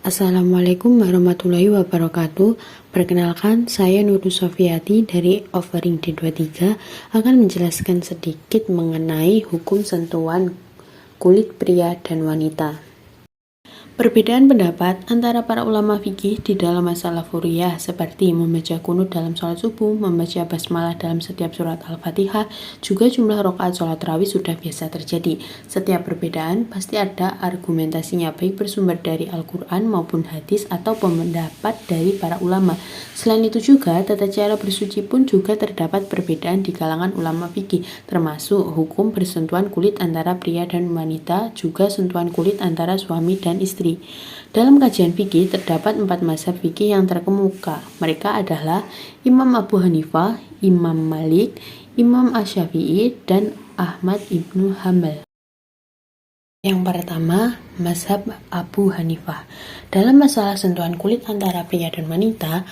Assalamualaikum warahmatullahi wabarakatuh. Perkenalkan, saya Nurul Sofiati dari Offering D23 akan menjelaskan sedikit mengenai hukum sentuhan kulit pria dan wanita. Perbedaan pendapat antara para ulama fikih di dalam masalah furiyah seperti membaca kunut dalam sholat subuh, membaca basmalah dalam setiap surat Al-Fatihah, juga jumlah rakaat sholat tarawih sudah biasa terjadi. Setiap perbedaan pasti ada argumentasinya, baik bersumber dari Al-Quran maupun hadis atau pendapat dari para ulama. Selain itu juga, tata cara bersuci pun juga terdapat perbedaan di kalangan ulama fikih, termasuk hukum bersentuhan kulit antara pria dan wanita, juga sentuhan kulit antara suami dan istri. Dalam kajian fikih terdapat 4 mazhab fikih yang terkemuka. Mereka adalah Imam Abu Hanifah, Imam Malik, Imam Asy-Syafi'i, dan Ahmad ibnu Hanbal. Yang pertama, mazhab Abu Hanifah. Dalam masalah sentuhan kulit antara pria dan wanita,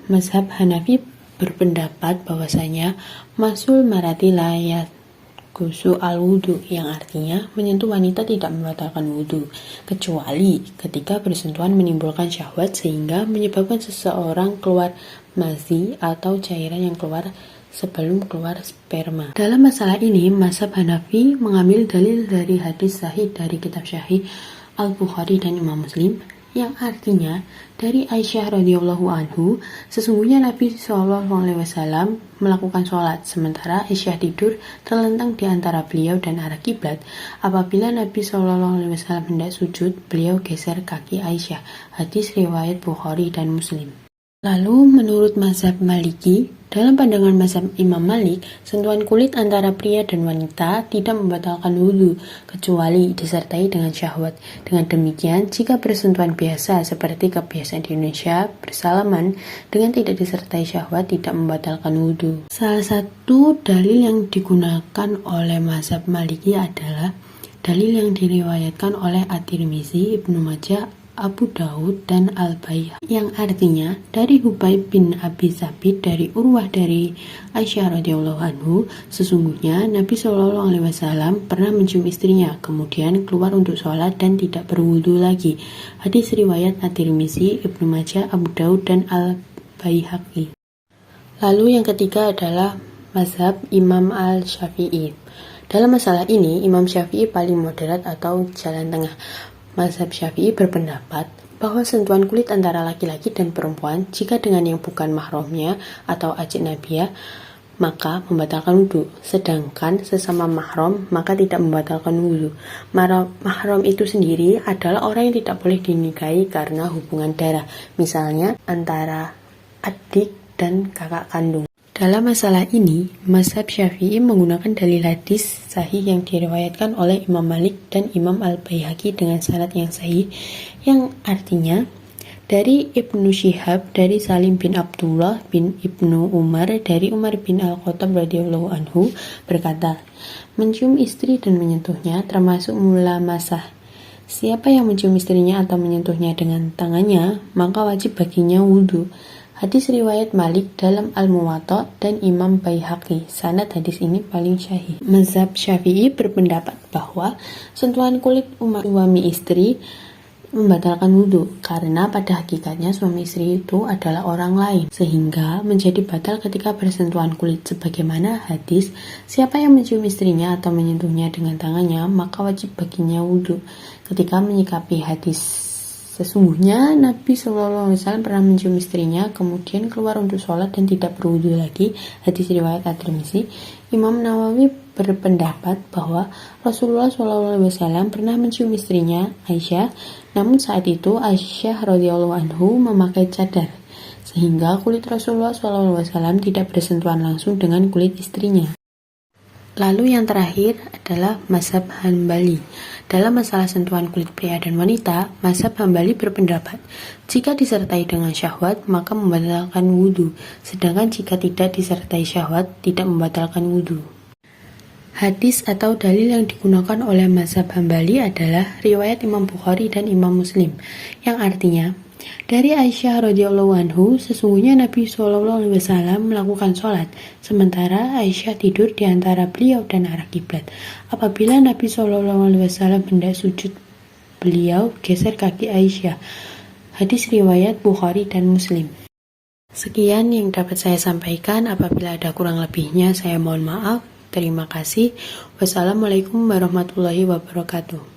mazhab Hanafi berpendapat bahwasanya masul marati layat Gusu al-wudu, yang artinya menyentuh wanita tidak membatalkan wudu, kecuali ketika bersentuhan menimbulkan syahwat sehingga menyebabkan seseorang keluar mazi atau cairan yang keluar sebelum keluar sperma. Dalam masalah ini, mazhab Hanafi mengambil dalil dari hadis sahih dari kitab Sahih Al-Bukhari dan Imam Muslim, yang artinya dari Aisyah radhiyallahu anhu, sesungguhnya Nabi SAW melakukan sholat, sementara Aisyah tidur terlentang di antara beliau dan arah kiblat. Apabila Nabi SAW hendak sujud, beliau geser kaki Aisyah. Hadis riwayat Bukhari dan Muslim. Lalu menurut mazhab Maliki, dalam pandangan mazhab Imam Malik, sentuhan kulit antara pria dan wanita tidak membatalkan wudhu, kecuali disertai dengan syahwat. Dengan demikian, jika bersentuhan biasa seperti kebiasaan di Indonesia, bersalaman dengan tidak disertai syahwat tidak membatalkan wudhu. Salah satu dalil yang digunakan oleh mazhab Maliki adalah dalil yang diriwayatkan oleh At-Tirmizi, Ibnu Majah, Abu Daud, dan Al-Baihaqi, yang artinya dari Hubayb bin Abi Thabit dari Urwah dari Aisyah radhiyallahu anhu, sesungguhnya Nabi SAW pernah mencium istrinya, kemudian keluar untuk sholat dan tidak berwudu lagi. Hadis riwayat At-Tirmizi, Ibnu Majah, Abu Daud, dan Al-Baihaqi. Lalu yang ketiga adalah mazhab Imam Al-Syafi'i. Dalam masalah ini, Imam Syafi'i paling moderat atau jalan tengah. Mazhab Syafi'i berpendapat bahwa sentuhan kulit antara laki-laki dan perempuan jika dengan yang bukan mahramnya atau ajnabiyah maka membatalkan wudhu, sedangkan sesama mahram maka tidak membatalkan wudhu. Mahram itu sendiri adalah orang yang tidak boleh dinikahi karena hubungan darah, misalnya antara adik dan kakak kandung. Dalam masalah ini, mazhab Syafi'i menggunakan dalil hadis sahih yang diriwayatkan oleh Imam Malik dan Imam Al-Baihaqi dengan sanad yang sahih, yang artinya dari Ibnu Syihab dari Salim bin Abdullah bin Ibnu Umar dari Umar bin Al-Khattab radhiyallahu anhu berkata, mencium istri dan menyentuhnya termasuk mulamasah. Siapa yang mencium istrinya atau menyentuhnya dengan tangannya, maka wajib baginya wudhu. Hadis riwayat Malik dalam Al-Muwatta dan Imam Baihaqi. Sanad hadis ini paling syahih. Mazhab Syafi'i berpendapat bahwa sentuhan kulit suami istri membatalkan wudhu, karena pada hakikatnya suami istri itu adalah orang lain, sehingga menjadi batal ketika bersentuhan kulit, sebagaimana hadis siapa yang mencium istrinya atau menyentuhnya dengan tangannya maka wajib baginya wudhu. Ketika menyikapi hadis sesungguhnya Nabi SAW pernah mencium istrinya, kemudian keluar untuk sholat dan tidak berwudu lagi. Hadis riwayat At-Tirmizi. Imam Nawawi berpendapat bahwa Rasulullah SAW pernah mencium istrinya Aisyah, namun saat itu Aisyah radhiyallahu anhu memakai cadar, sehingga kulit Rasulullah SAW tidak bersentuhan langsung dengan kulit istrinya. Lalu yang terakhir adalah mazhab Hanbali. Dalam masalah sentuhan kulit pria dan wanita, mazhab Hanbali berpendapat jika disertai dengan syahwat maka membatalkan wudhu, sedangkan jika tidak disertai syahwat tidak membatalkan wudhu. Hadis atau dalil yang digunakan oleh mazhab Hanbali adalah riwayat Imam Bukhari dan Imam Muslim, yang artinya dari Aisyah radhiyallahu anhu, sesungguhnya Nabi SAW melakukan sholat, sementara Aisyah tidur di antara beliau dan arah kiblat. Apabila Nabi SAW hendak sujud, beliau geser kaki Aisyah. Hadis riwayat Bukhari dan Muslim. Sekian yang dapat saya sampaikan. Apabila ada kurang lebihnya, saya mohon maaf. Terima kasih. Wassalamualaikum warahmatullahi wabarakatuh.